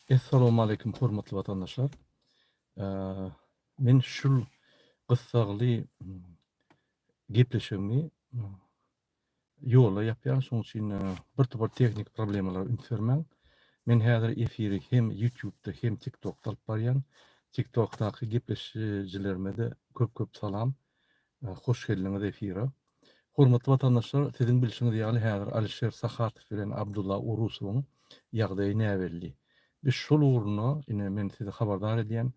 Assalamu alaikum hormatly vatandaşlar. Men şul gıssagly gepleşigimi ýola ýapýan, şoň üçin bir topar teknik problemalar ünsürmäň. Men häzir efiri hem YouTube'da hem TikTok'da alyp barýan. TikTok'daky gepleşijilerime de köp salam. Hoş geldiňiz efira. Hormatly vatandaşlar, siziň bilişiňiz ýaly häzir Alisher Sahatyw bilen Abdullah Urusowyň ýagdaýy näwelli. Biz şol ugruna ine men sizi habardar edýän.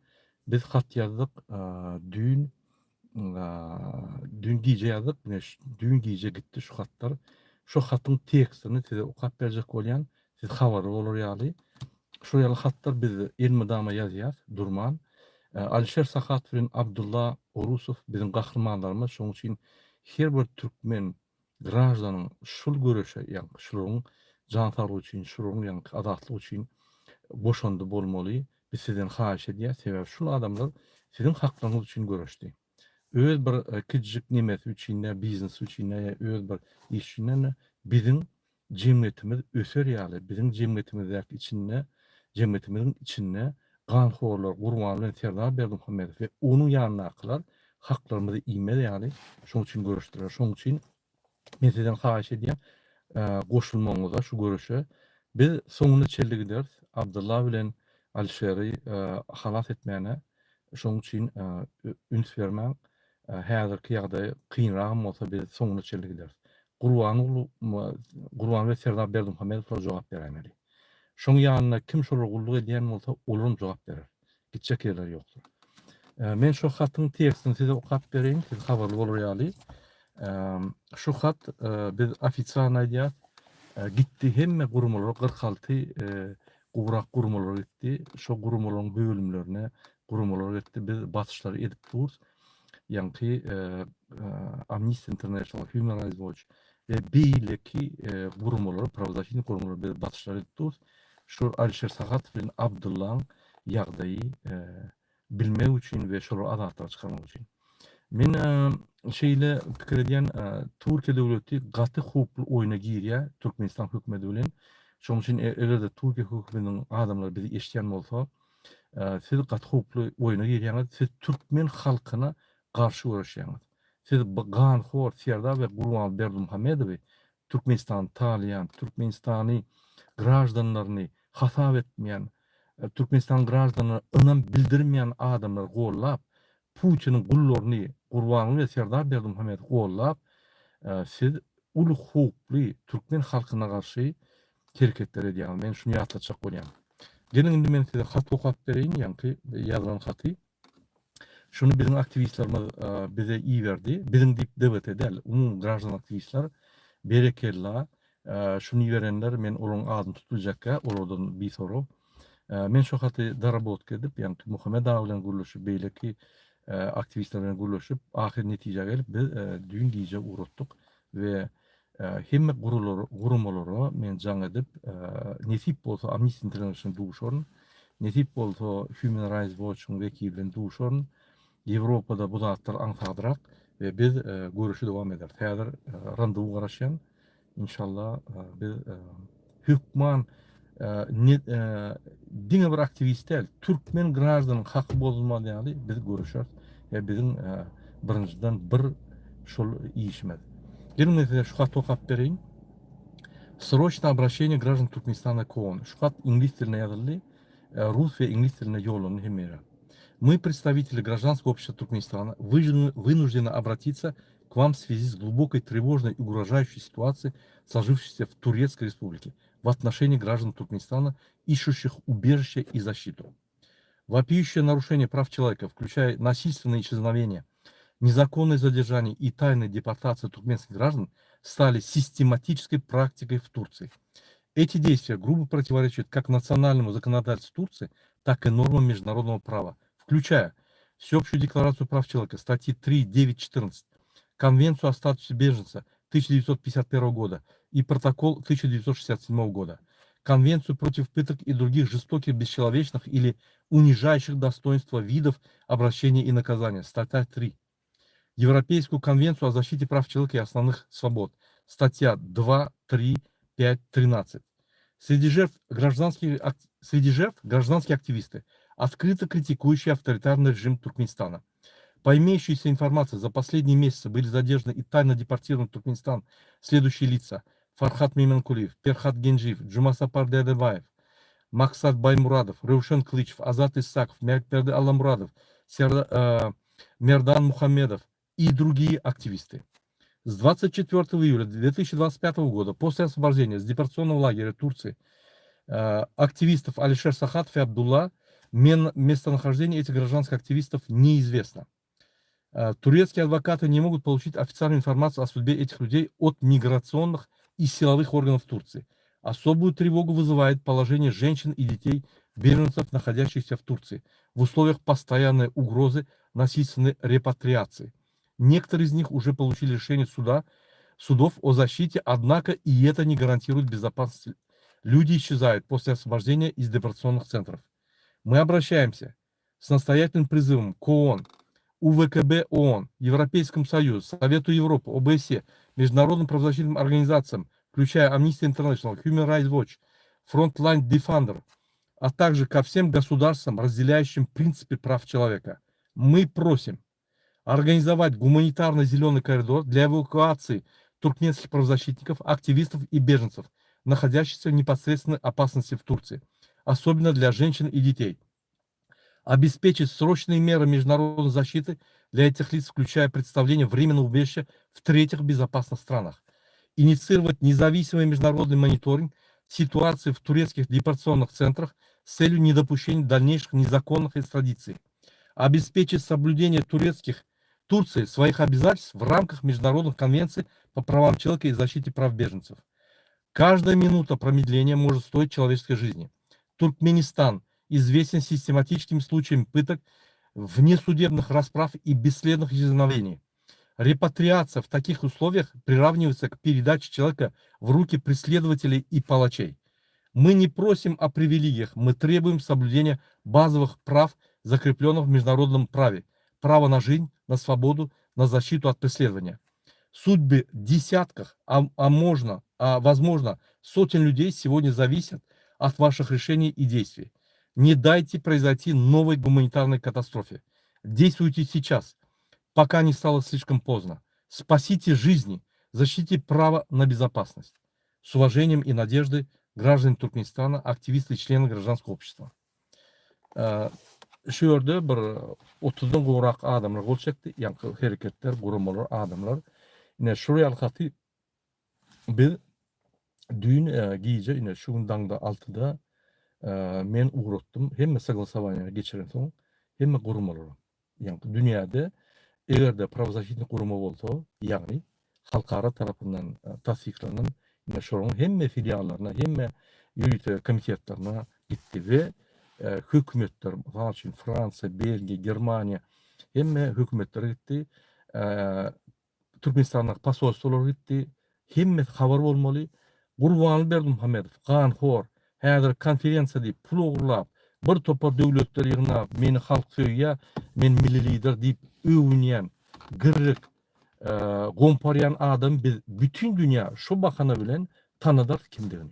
Biz hat ýazdyk, dün gije ýazdyk, dün gije gitdi şu hatlar. Şu hatyň tekstini size okap berjek bolýan, siz habary bolar ýaly. Şu ýaly hatlar biz Elmydama ýazýar, durman. Alisher Sahatyw bilen Abdullah Urusow biziň gahrmanlarymyz, şoň üçin her bir türkmen grajdanyň şul göreşe, ýani şularyň jan saglygy üçin, şularyň ýani adatlygy üçin boşandy bolmaly. Biz sizden haýyş edýär, sebäp şul adamlar siziň haklaryňyz üçin göreşdi. Öz bir kiçik nimesi üçin, biznes üçin, öz bir iş üçin biziň jemgyýetimiz öser ýaly, biziň jemgyýetimiziň içinde ganhorlar, gurbanlar, Serdar Berdimuhammedow we onuň ýanynakylar haklarymyzy iýmedi ýaly, şoň üçin görüşdiler. Şoň üçin men sizden haýyş edýän, goşulmaňyza şu görüşe. Biz soňuna çeldi gideriz. Abdullah bilen Alishery halat etmäne. Şoň üçin üns bermäň. Häzirki ýagdaý kynrak bolsa biz soňuna çeldi gideriz. Gurban we Serdar Berdimuhammedow jogap beremeli. Şoň ýanyna kim şol gulluk edýän bolsa, olaryň jogap berer. Gitjek ýerler ýokdur. Men şu hatyň tekstini size okap bereýin, siz habarly bolar ýaly. Şu hat biz ofitsialny aýdýar, gitdi hemme gurumlar 46 gubrak gurumlar gitdi. Şu gurumlaryň bölümlerine gurumlar gitdi. Biz batyşlary edip duruz. Ýani Amnesty International, Human Rights Watch ve beýleki gurumlar, prawzasiýny gurumlar biz batyşlary edip duruz. Şu Alisher Sahatyw bilen Abdullahyň ýagdaýy bilmek üçin we şol adatlar çykarmak üçin. Men şeýle pikir edýän, Türkiýe döwleti gaty hukukly oýna girýär Türkmenistan hökümeti bilen. Şoň üçin egerde Türkiýe hökümetiň adamlar bizi eşitýän bolsa, siz gaty hukukly oýna girýäňiz, siz türkmen halkyna garşy görüşýäňiz. Siz ganhor, Serdar we Gurban Berdimuhammedow Türkmenistan talyan, Türkmenistany grajdanlaryny hasap etmeýän, Türkmenistan grajdanyny önam bildirmeýän adamlar gollap, Putin'in gullaryny Gurban we Serdar Berdimuhammedow gollap, siz uly hukukly türkmen halkyna garşy hereketler edýär. Men şunu ýatlatjak bolýan. Gelin indi men size hat okap bereýin, ýani ýazgan haty. Şunu biziň aktivistlerimiz bize iyi verdi. Biziň dip debet edel, umum grajdan aktivistler berekella. Şunu verenler men olaryň adyny tutuljakka, olardan bir soru. Men şu haty darabot edip, ýani Muhammedow bilen guruluşyp, beýleki aktivistler bilen guruluşyp, ahir netije gelip biz dün gije uratdyk we hemme gurumlary men jaň edip, nesip bolsa Amnesty International duşaryn, nesip bolsa Human Rights Watch'un wekili bilen duşaryn. Ýewropada bu zatlar aňsagdyrak we biz görüşe dowam ederiz. Häzir randewu garaşýan. İnşallah biz hükman diňe bir aktivistler türkmen grajdanyň haky bozulmady ýaly biz görüşýär we biziň birinciden bir şol iýişmez. Gelin size şu hat okap bereýin. Срочное обращение граждан Туркменистана к ООН. Şu hat ingliz tiline ýazyldy, rus ve ingliz tiline ýollandy hemmere. Мы, представители гражданского общества Туркменистана, вынуждены обратиться к вам в связи с глубокой тревожной и угрожающей ситуацией, сложившейся в Турецкой республике в отношении граждан Туркменистана, ищущих убежище и защиту. Вопиющее нарушение прав человека, включая насильственные исчезновения, незаконное задержание и тайная депортация туркменских граждан, стали систематической практикой в Турции. Эти действия грубо противоречат как национальному законодательству Турции, так и нормам международного права, включая Всеобщую декларацию прав человека, статьи 3, 9, 14, Конвенцию о статусе беженца 1951 года и протокол 1967 года, Конвенцию против пыток и других жестоких, бесчеловечных или унижающих достоинства видов обращения и наказания, статья 3, Европейскую конвенцию о защите прав человека и основных свобод, статья 2, 3, 5, 13, Среди жертв гражданские активисты, открыто критикующие авторитарный режим Туркменистана. По имеющейся информации, за последние месяцы были задержаны и тайно депортированы в Туркменистан следующие лица: Фархат Мейманкулиев, Перхат Генжиев, Джумасапар Дедебаев, Максат Баймурадов, Рушен Клычев, Азат Исаков, Мякперде Аламурадов, Мердан Мухаммедов и другие активисты. С 24 июля 2025 года, после освобождения с депортационного лагеря Турции, активистов Алишер Сахатов и Абдулла, местонахождение этих гражданских активистов неизвестно. Турецкие адвокаты не могут получить официальную информацию о судьбе этих людей от миграционных и силовых органов Турции. Особую тревогу вызывает положение женщин и детей, беженцев, находящихся в Турции, в условиях постоянной угрозы насильственной репатриации. Некоторые из них уже получили решение судов о защите, однако и это не гарантирует безопасность. Люди исчезают после освобождения из депортационных центров. Мы обращаемся с настоятельным призывом к ООН, УВКБ ООН, Европейскому Союзу, Совету Европы, ОБСЕ, международным правозащитным организациям, включая Amnesty International, Human Rights Watch, Frontline Defender, а также ко всем государствам, разделяющим принципы прав человека. Мы просим организовать гуманитарный зеленый коридор для эвакуации туркменских правозащитников, активистов и беженцев, находящихся в непосредственной опасности в Турции, особенно для женщин и детей. Обеспечить срочные меры международной защиты для этих лиц, включая предоставление временного убежища в третьих безопасных странах. Инициировать независимый международный мониторинг ситуации в турецких депортационных центрах с целью недопущения дальнейших незаконных экстрадиций. Обеспечить соблюдение Турции своих обязательств в рамках международных конвенций по правам человека и защите прав беженцев. Каждая минута промедления может стоить человеческой жизни. Туркменистан известен систематическими случаями пыток, внесудебных расправ и бесследных исчезновений. Репатриация в таких условиях приравнивается к передаче человека в руки преследователей и палачей. Мы не просим о привилегиях, мы требуем соблюдения базовых прав, закрепленных в международном праве. Право на жизнь, на свободу, на защиту от преследования. Судьбы десятков, возможно, сотен людей сегодня зависят от ваших решений и действий. Не дайте произойти новой гуманитарной катастрофе. Действуйте сейчас, пока не стало слишком поздно. Спасите жизни, защитите право на безопасность. С уважением и надеждой, граждане Туркменистана, активисты и члены гражданского общества. Şu yerde bir 30'dan go'rak adamlar bolşakdy, ýa-ni hereketler, guramalar, adamlar. Ine şuraya alkaty biz düýün giýje, ine şu daňda altyda men ugrotdum. Hemme согласование geçiren soň, hemme guramalar. Ýa-ni dünýäde egerde правозащитник gurama bolsa, ýa-ni halkara tarapyndan tasdiklanan, ine şonuň hemme filiallaryna, hemme ýürütme komitetlerine gitdi we hükümetler, Fransa, Belgiya, Germaniya, hemme hükümetler gitdi. Türkmenistan'da pasolstolary gitdi. Hemme habar bolmaly. Gurban Berdimuhammedow, Ganhor, häzir konferensiýa diýip pul ogurlap, bir topa döwletler ýygnap, meni halk söýýär, men milli lider diýip övünýän, gyrryk, gomparýan adam biz bütün dünýä şu bakana bilen tanadyr kimdigini.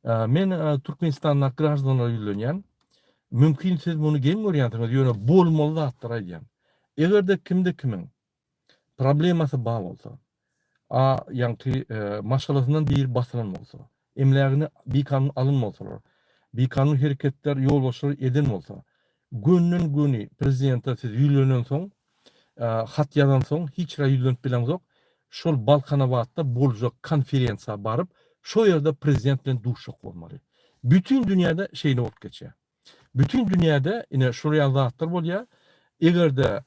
Men Türkmenistan'da gражданlar ýülenýän, mümkin siz bunu gen görýänsiňiz, ýöne bolmaly zatlar aýdýan. Egerde kimde kimin problemasy bar bolsa, ýa-ni maşgalasyndan bir basylan bolsa, emlägini bir kanun alınmasalar, bir kanun hereketler ýolbaşçylyk eden bolsa, gönnen göni prezidente siz ýülenen soň, hat ýazan soň, hiç ra ýülenip bilen zok, şol Balkanawatda boljak konferensiýa baryp, şu yerde prezident bilen duşak bolmaly. Bütün dünyada şeýle bolup geçýär. Bütün dünyada ine şuraya zatlar bolýar. Egerde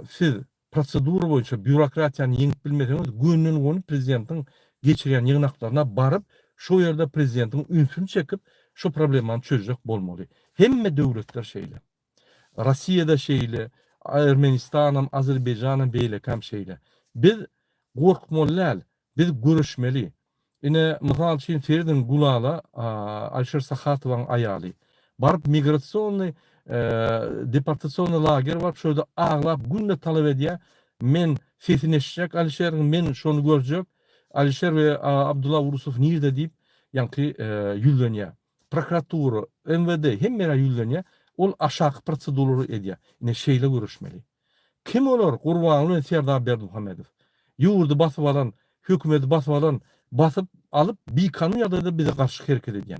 siz prosedura boýunça bürokratiýany ýeňip bilmeseňiz, gönnen göni prezidentin geçirýän ýygnaklaryna baryp, şu yerde prezidentin ünsüni çekip, şu problemany çözjek bolmaly. Hemme döwletler şeýle. Rossiýada şeýle, Ermenistanam, Azerbaýjanam beýle kam şeýle. Biz gorkmaly, biz görüşmeli. Ine mysal üçin Feridun Gulala, Alişer Sahatowyň aýaly. Barıp migrasyonny deportasyonny lager barıp şöyle ağlap günde talep edýär. Men sesini eşitjek Alişer, men şonu görjek. Alişer we Abdullah Urusov nirde diýip yankı yüzleniyor. Prokuratura, MVD hemmere yüzleniyor. Ol aşağı prosedurları ediyor. Yine şeyle görüşmeli. Kim olur? Kurbanlı Serdar Berdimuhamedov. Yurdu basıp alan, hükümeti basıp alan, basıp alıp bir kanun ya da bize karşı hareket ediyen.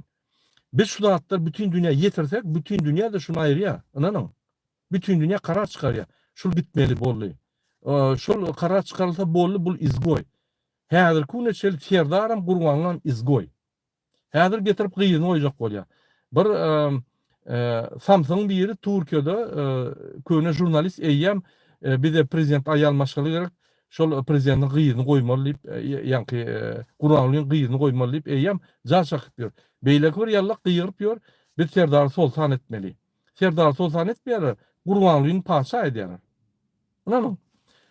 Biz şu dağıtlar bütün dünya yetirsek, bütün dünya da şunu ayırıyor. Anladın? Bütün dünya karar çıkarıyor. Şul bitmeli bollu. Şul karar çıkarılsa bollu bul izgoy. Häzir kuneçel Serdaram gurbanlan izgoy. Häzir getirip gıyını oyjak bolýar. Bir Samsung biri Türkiýede köne jurnalist eýýäm bize prezident aýalmaşgaly gerek. Şol prezidentin gıyını goýmaly diýip ýanky gurbanlyň gıyını goýmaly diýip eýýäm jar çakyp ýör. Beýleki bir ýallyk gyýryp ýör. Biz Serdar Sultan etmeli. Serdar Sultan etmeýär, gurbanlygyny paşa edýär. Anladın?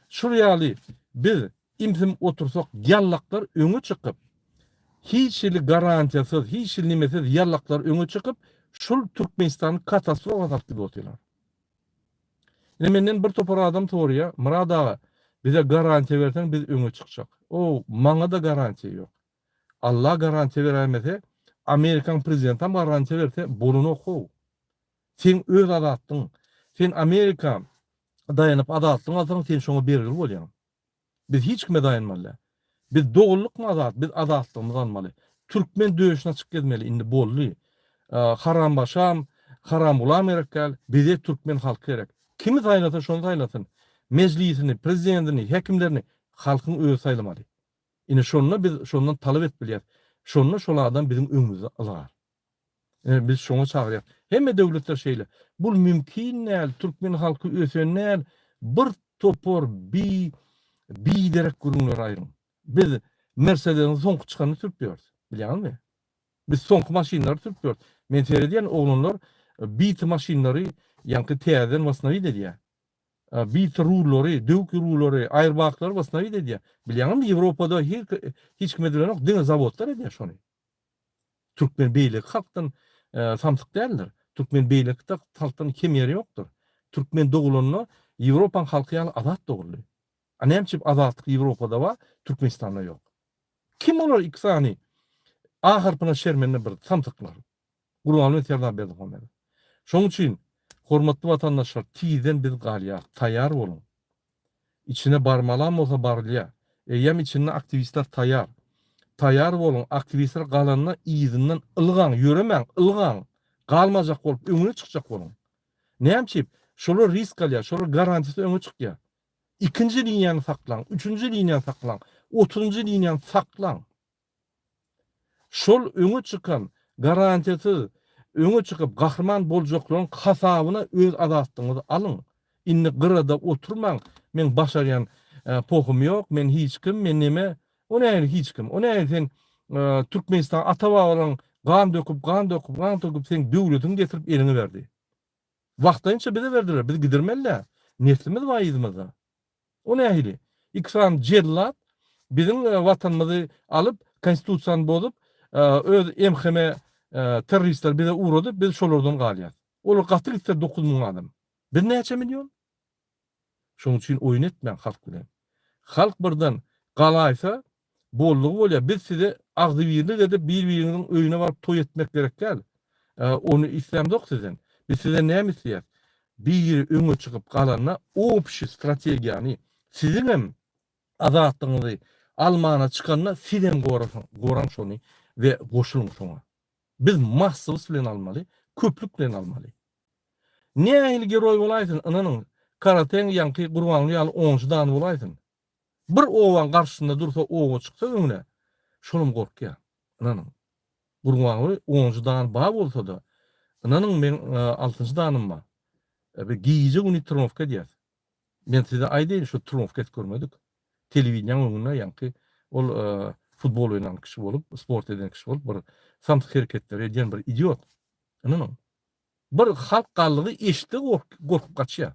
Şuryaly biz imsim otursak yallaklar öňe çykyp hiç ili garantiyasız, hiç ili nimesiz yallaklar öňe çykyp şul Türkmenistany katastrofa tapdy bolýar. Menden bir topar adam soruyor, Murad ağa bize garanti versen biz öňe çykjak. O maňa da garanti ýok. Allah garanti bermese, Amerikan prezidenti garanti berse bolunu oku. Sen öz adatdyň, sen Amerika dayanıp adatlyň alsaň sen şoňa bergil bolýan. Biz hiç kime dayanmaly. Biz doğulluk mu azat? Biz azatlığımız almalı. Türkmen dövüşüne çık gitmeli. Indi bollu. Haram başam, haram ulam erekkel. Bize Türkmen halkı gerek. Kimi taýlasyn şonu taýlasyn. Meclisini, prezidentini, hekimlerini halkın öýe saýlamaly. Indi şonuna biz şondan talap etmeliyiz. Şonuna şol adam bizim öňümizde alar. Biz şoňa çagyrýar. Hemme döwletler şeýle. Bul mümkin näl Türkmen halkı öýsen näl bir topor bi derek gurunlar aýrym. Biz Mercedes'in soňky çykany sürpýärdi. Bilýärmi? Biz soňky maşinalary sürpýärdi. Men seyrediýän oglunlar bit maşinalary ýanky täzen wasnawy edýär. Bit rullary, döwk rullary, aýrbaklar wasnawy edýär. Bilýärmi? Ýewropada hiç kime bilen ok, diňe zawodlar edýär şonu. Türkmen beýleki halkdan samsyk däldir. Türkmen beýleki halkdan kim ýeri ýokdur. Türkmen dogulanyny Ýewropan halky ýaly azat doguldy. Anemçip azatlyk Ýewropada var, Türkmenistanda yok. Kim olar iksani? Ahirpina şermenine bir samsyklar. Gurbanly Serdar Berdimuhamedov. Şoň üçin hormatly watandaşlar, tiýden biz galýar, taýýar bolun. İçine barmalan bolsa barlýar. Eýem içinde aktivistler taýýar. Taýýar bolun, aktivistler galanyna izinden ılgan, ýöremäň, ılgan. Galmajak bolup öňüne çykjak bolun. Näçip? Şolar risk alýar, şolar garantisi öňe çykýar. İkinci linýany saklan, üçüncü linýany saklan, 30-njy linýany saklan. Şol öňe çykan garantiyasiz öňe çykyp gahrman boljaklaryň hasabyna öz adatlygyňyzy alyň. Indi gyrada oturmaň, men başarýan pohum ýok, men hiç kim, men neme, o näme hiç kim. O näme sen Türkmenistan atabagyň gan döküp sen döwletiň getirip eline berdi. Wagtynça bize berdiler, biz gidirmeliler. Neslimiz waýyzmyz. O nähili? İksan jellat bizim vatanymyzy alıp konstitusiýany bozup öz MHM terroristler bize uğradı, biz şolardan galýar. Olar gatyr etse 9.000 adam. Biz näçe milyon? Şoň üçin oýun etmeň halk bilen. Halk birden galaýsa bollugy bolýar. Biz size agdy birlik edip bir-biriniň öýüne baryp toý etmek gerek däl. Onu islämdok sizden. Biz size näme isleýär? Bir öňe çykyp galanyna opşy strategiýany sizin hem azatlygyňyzy almana çykanyna sizem goran şonu ve goşulun soňa. Biz massawys bilen almaly, köplük bilen almaly. Nähili geroy bolaýsyn, ananyň karateň ýanky gurbanly ýaly 10 dan bolaýsyn. Bir owan garşysynda dursa, owa çyksa öňüne, şonum gorkýar. Ananyň gurbanly 10 dan ba bolsa da, ananyň men 6-njy danym bar. Bir giýje unitrnovka diýär. Men size aýdyn şu trnovka görmedik. Telewizion öňünde ýanky ol futbol oynayan kişi bolup, sport eden kişi bolup, bir samsyk hereketler edýän bir idiot. Ananyň bir halk gallygy eşdi gorkup gaçýar.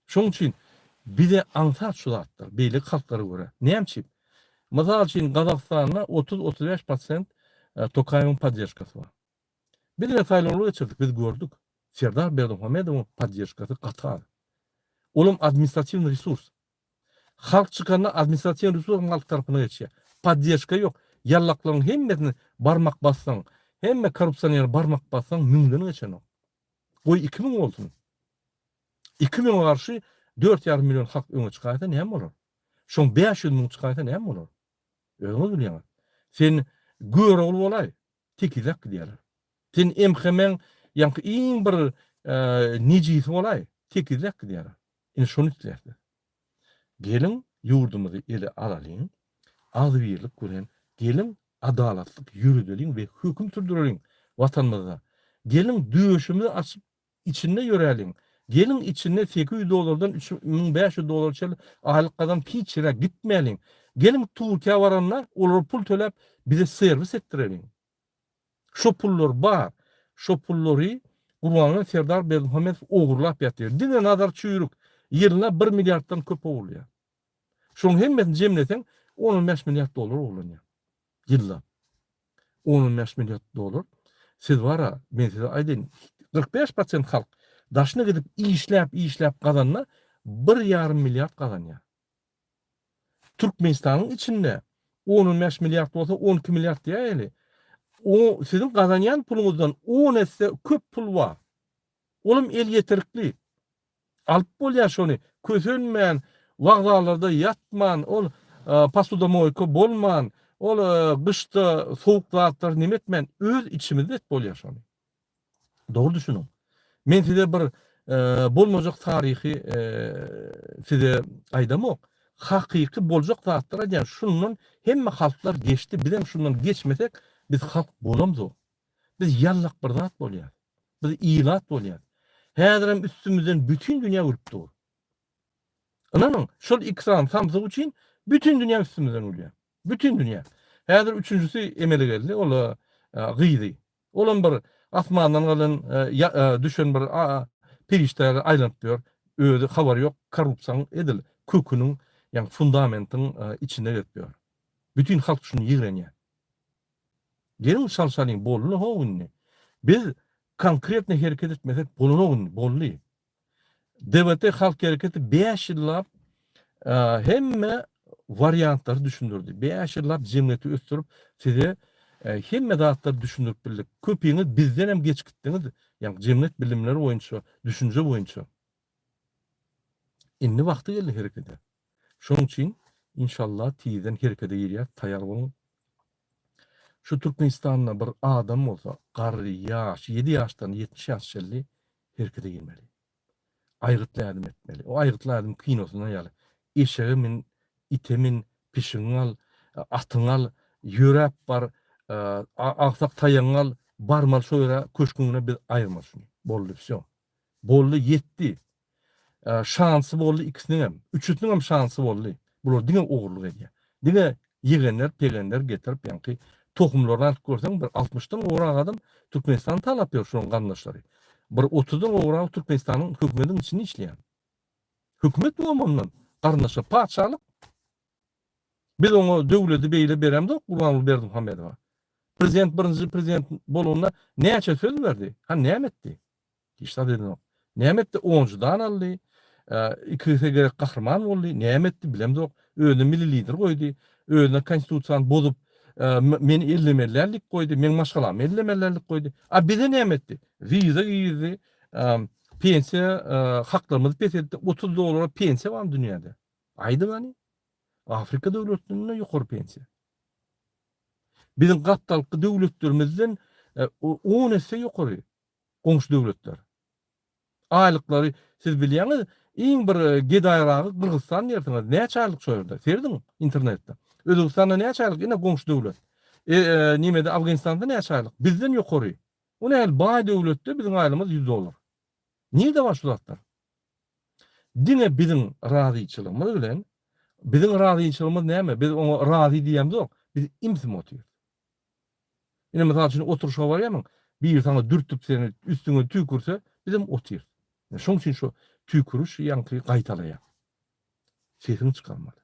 Şoň üçin bize ansat şu zatlar, beýlik halklara göre. Näçip? Mysal üçin Gazakstanda 30-35% Tokaýewiň podдержкасы bar. Bir de saýlanmalar geçirdik, biz gördük. Serdar Berdimuhamedow'un podдержкасы gatar. Olum administrativ resurs. Halk çykanda administrativ resurs halk tarapyna geçýär. Podдержка ýok. Yallaklaryň hemmesini barmak bassaň, hemme korrupsiýonera barmak bassaň müňden geçen o. Goý 2000 bolsun. 2000 garşy 4,5 milyon halk öňe çykaýsa näme bolar? Şoň 500 000 çykaýsa näme bolar? Özüňiz bilýäňiz. Sen göre ol bolay, tekizek diýerler. Sen emhemen ýa-ni iň bir nejis bolay, tekizek diýerler. Ine şonu diýerler. Gelin ýurdumyzy ele alalyň, az birlik gören, gelin adalatlyk ýürüdeliň we höküm sürdüreliň watanymyzda. Gelin döşümüzi açyp içinde ýöräliň. Gelin içinde $800'dan $3500 çel aýlykdan piçire gitmeýäliň. Gelin Türkiýe baranlar olar pul töläp bize servis etdireliň. Şo pullar bar, şo pullary Gurbanly Serdar Berdimuhamedov ogurlap ýatyr. Dine nazar çüýrük ýylyna 1 milliarddan köp ogurlaýar. Şoň hemmesini jemleseň $15 milyard ogurlanýar. Ýylla. $15 milyard. Siz wara, men size aýdyn, 45% halk daşyna gidip işläp gazanna 1,5 milyard gazanýar. Türkmenistanyň içinde 15 milyard bolsa 12 milyard diýeli. O sizin gazanýan puluňyzdan 10 esse köp pul bar. Olum el ýetirikli. Alyp bolýar şonu. Kösölmän, wagdalarda ýatman, ol pastudamoyka bolman, ol gyşda sowuk zatlar nimetmen öz içimizde bolýar şonu. Dogry düşünün. Men size bir bolmajak taryhy size aýdamok. Hakyky boljak zatlar aýdýan şunun hemme halklar geçti. Bizem şundan geçmesek biz halk bolamyz. Biz yallak bir zat bolýar. Biz ilat bolýar. Häzirem üstümizden bütün dünýä ölüpdi. Ananyň şol ikram Samsung üçin bütün dünýä üstümizden ölýär. Bütün dünýä. Häzir üçüncüsü emele geldi. Ola gyzy. Olan bir asmandan galan düşen bir periştler aýlanyp dur. Özü habary ýok, korrupsiýon edil. Kökünün, ýa-ni fundamentyň içinde ýetýär. Bütün halk şunu ýigrenýär. Gelin şalşalyň bolunu howunny. Biz konkretne hereket etmesek bolunu bolly. DBT halk hereketi 5 ýyllap hemme variantlar düşündürdi. 5 ýyllap jemgyýeti östürüp size hemme zatlar düşündürip bildik. Köpüňiz bizden hem geç gitdiňiz. Ýa-ni jemgyýet bilimleri boýunça, düşünje boýunça. Indi wagty geldi herekete. Şoň üçin inşallah tiýden herekete ýerýär, taýýar boluň. Şu Türkmenistanda bir adam bolsa, garry, ýaş, 7 ýaşdan 70 ýaşçyly herekete girmeli. Aýgytlaýdym etmeli. O aýgytlaýdym kinosundan ýaly. Eşegimin, itemin, pişiňi al, atyňy al, ýörep bar, aksak taýaňy al, barmal şoýra köşküňine bir aýyrma şunu. Boldy şo. Boldy ýetdi. Şansy boldy ikisiniň hem, üçüsiniň hem şansy boldy. Bular diňe ogurlyk edýär. Diňe ýygenler, pegenler getirip ýa-ni tohumlardan görsem bir 60'dan oğrak adam Türkmenistan talap ýör şoň gandaşlary. Bir 30'dan oğrak Türkmenistanyň hökümetiň içinde işleýär. Hökümet bolmandan garnaşa paçalyk. Biz oňa döwleti beýle beremdik Gurbanly Berdimuhamedowa. Prezident birinji prezident bolunda näçe söz berdi? Ha näme etdi? Hiç de dedim. Näme etdi? 10-dan aldy. İkisi gerek kahraman boldy. Näme etdi bilemdik. Özüne milli lider goýdy. Özüne konstitusiýany bozup men ellemelerlik koydu, men maşgalam ellemelerlik koydu. Bize näme etdi? Viza ýyzy, pensiya haklarymyzy pesetdi. $30 pensiya var dünýäde. Aýdy gani? Afrika döwletlerinde ýokary pensiya. Bizim gattalky döwletlerimizden 10 esse ýokary goňşy döwletler. Aýlyklary siz bilýäňiz, iň bir gedaýragy Kyrgyzstan ýertiňiz. Näçe aýlyk şoýarda? Serdiň internetde. Özbekistanda näçe aýlyk? Ine goňşy döwlet. Nimede Afganistanda näçe aýlyk? Bizden ýokary. O näl baý döwletde bizim aýlymyz $100. Nirde bar şu zatlar? Dine bizim razyçylygymyz bilen bizim razyçylygymyz näme? Biz oňa razy diýemdik. Biz imsim otýar. Ine mesal üçin oturuşa barýarmyň. Bir sana dürtüp seni üstüne tüýkürse bizim otýar. Şoň üçin şu tüýkürüş ýa-ni gaýtalaýar. Sesin çykarmaly.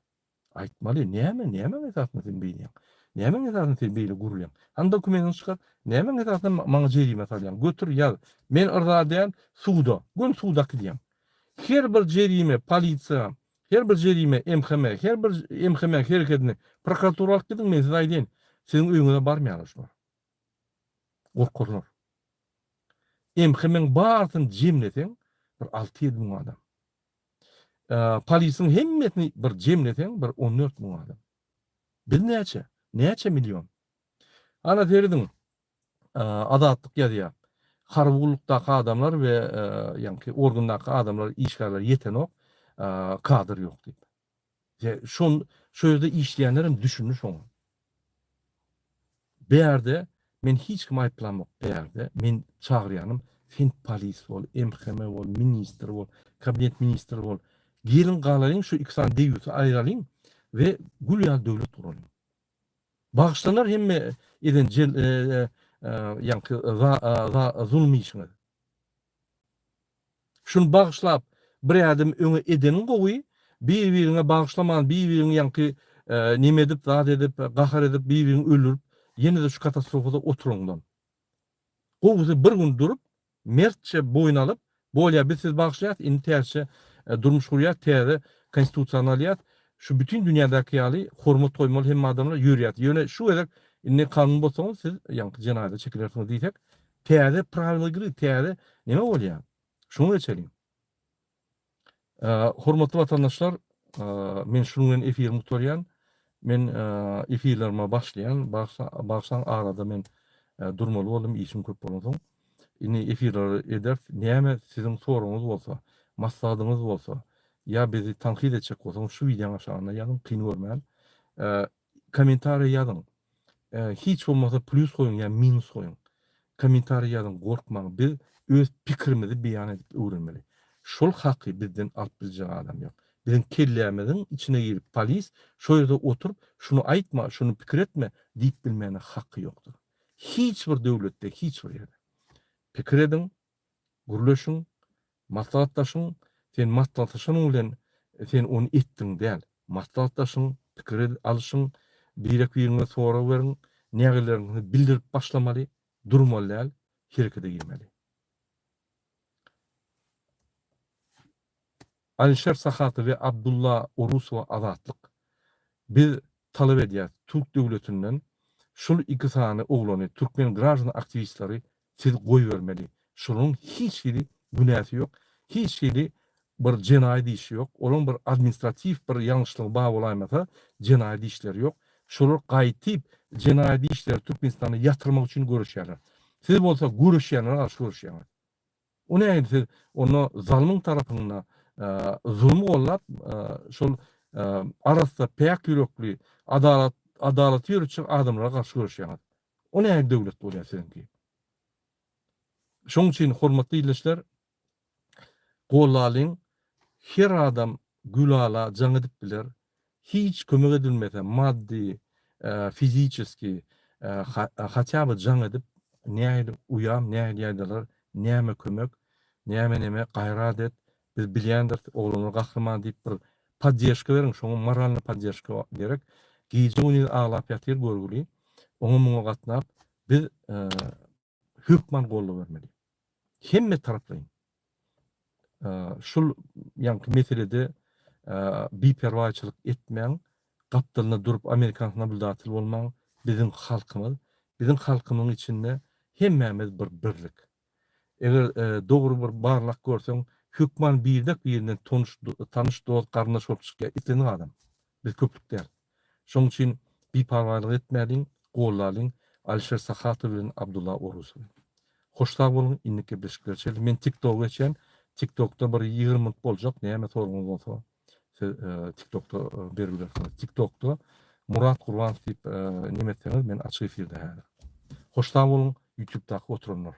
Aýtmaly, näme esasynda sen beýleýän? Näme esasynda sen beýle gurulýan? Han dokumentini çykar, näme esasynda maňa jerime salýan? Götür ýaz. Men ırza diýen suwda, gün suwdaky diýem. Her bir jerime polisiýa, her bir jerime MHM, her bir MHM hereketini prokuraturalyk diýdim men size aýdyn. Sizin öýüňize barmaýar şular. Gorkarlar. Hemen barsyny jemleseň bir 6-7 000 adam. Polisiň hemmetini bir jemleseň bir 14 000 adam. Bir näçe milyon. Ana terdiň adatlyk ýadýar. Harwulukdaky adamlar we ýa-ni organdaky adamlar işgärler ýetenok kadr ýok diýip. Şu ýerde işleýänlerim düşünür şoňa. Beýerde men hiç kim aýplamok beýerde men çagyrýanym sen polis bol, MHM bol, ministr bol, kabinet ministri bol. Gelin galalyň şu ikisany deýüti aýralyň we gülýär döwlet guralyň. Bagışlanlar hemme eden ýa-ni zulmy işine. Şunu bagışlap bir adam öňe edeni gowy, bir-birine bagışlaman, bir-birine ýa-ni nime edip, zat edip, gahar edip, bir-birini öldürüp, ýene de şu katastrofada oturundan. Gowusy bir gün durup, mertçe boyun alıp, bolýa biz siz bagışlaýat, indi terse durmuş gurýar, täze konstitusiýal şu bütün dünýadaky ýaly hormat goýmaly hem adamlar ýürýär. Ýöne şu eder indi kanun bolsaňyz siz ýa-ni jenaýda çekilersiňiz diýsek, täze prawila giri, täze nime bolýar? Şunu geçelim. Hormatly vatandaşlar, men şunu bilen efir muhtaryan, men efirlerime başlayan, başlayan arada men durmaly boldum, işim köp bolansoň. Indi efirler eder, näme sizin soruňyz bolsa, maksadyňyz bolsa, ya bizi tanqid etjek bolsaň şu videoň aşagyna ýazyn, kyn görmän. Kommentariýa ýazyn. Hiç bolmasa plus goýun ýa minus goýun. Kommentariýa ýazyn, gorkmaň. Biz öz pikirimizi beýan edip öwrenmeli. Şol haky bizden alyp biljek adam ýok. Bizim kellämizin içine girip polis şu ýerde oturup şunu aýtma, şunu pikir etme diýip bilmäne haky ýokdur. Hiç bir döwletde, hiç bir ýerde. Pikir edin, gürleşiň, maslahatlaşyň, sen maslahatlaşanyň bilen sen onu etdiň däl. Maslahatlaşyň, pikir alyşyň, birek-birine sorak beriň, nägelerini bildirip başlamaly, durmaly däl, herekete girmeli. Alişer Sahaty ve Abdullah Orusow azatlyk. Biz talap edýär Türk döwletinden şol iki sany oglany Türkmen graždan aktivistleri siz goýbermeli. Şonuň hiç biri günäsi ýok, hiç biri bir jenaýat işi ýok, olaň bir administrativ bir ýalňyşlygy bar bolaýmasa, jenaýat işleri ýok. Şolar gaýtyp jenaýat işleri Türkmenistana ýatyrmak üçin görüşýärler. Siz bolsa görüşýärler, garşy görüşýärler. O näme siz onu zalmyň tarapyna zulmü gollap şol arasda peýak ýürekli adalet ýürüçi adamlara garşy görüşýär. O näme döwlet bolýar sizinki? Şoň üçin hormatly izleşler, gollalyň her adam gülala jaň edip biler. Hiç kömek edilmese maddi, fizikiski, hatya bir jaň edip näme uyam, näme ýerdeler, näme kömek, näme gaýrat et. Biz bilýändir, oglany gahrman diýip bir podдержка beriň, şoňa moralny podдержка gerek. Giýje ony aglap ýatyr görgüli. Oňa muňa gatnap biz hökman golla bermeli. Hemme taraplaýyn. Şol ýa-ni meselede biperwaçylyk etmeň, gapdalyna durup Amerikanyna bildatyl bolmaň, bizim halkymyň içinde hemmemiz bir birlik. Eger dogry bir barlak görseň, hükman birdek birinden tanış dost garnaş bolup çykýar eteni adam. Biz köplükler. Şoň üçin biperwalyk etmäliň, gollalyň Alişer Sahaty bilen Abdullah Orusow. Hoşsag bolun, inniki beşikler. Men TikTok'a geçen, TikTok'ta bir 20 minut boljak, näme soruňyz bolsa, TikTok'ta berbilersiniz. TikTok'ta Murat Gurban diýip nime etseňiz, men açyk efirde häzir. Hoşsag bolun, YouTube'daky oturanlar.